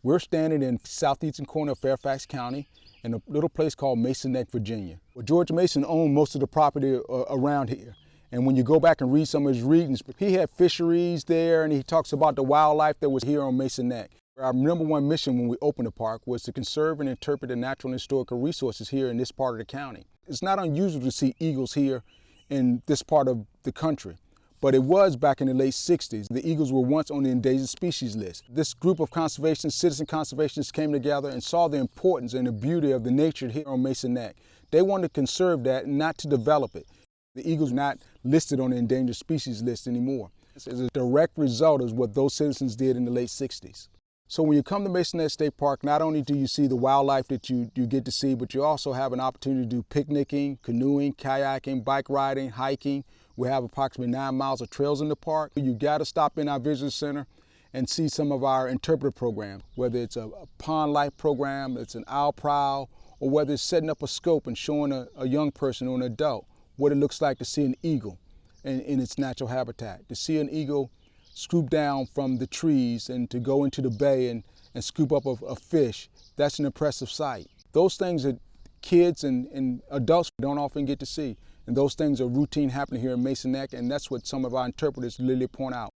We're standing in southeastern corner of Fairfax County in a little place called Mason Neck, Virginia. Well, George Mason owned most of the property around here. And when you go back and read some of his readings, he had fisheries there, and he talks about the wildlife that was here on Mason Neck. Our number one mission when we opened the park was to conserve and interpret the natural and historical resources here in this part of the county. It's not unusual to see eagles here in this part of the country, but it was back in the late 60s. The eagles were once on the endangered species list. This group of citizen conservationists came together and saw the importance and the beauty of the nature here on Mason Neck. They wanted to conserve that and not to develop it. The eagle's not listed on the endangered species list anymore. It's a direct result of what those citizens did in the late 60s. So when you come to Mason Neck State Park, not only do you see the wildlife that you get to see, but you also have an opportunity to do picnicking, canoeing, kayaking, bike riding, hiking. We have approximately 9 miles of trails in the park. You got to stop in our visitor center and see some of our interpretive programs, whether it's a pond life program, it's an owl prowl, or whether it's setting up a scope and showing a young person or an adult what it looks like to see an eagle in its natural habitat, to see an eagle scoop down from the trees and to go into the bay and scoop up a fish. That's an impressive sight. Those things that kids and adults don't often get to see. And those things are routine happening here in Mason Neck, and that's what some of our interpreters literally point out.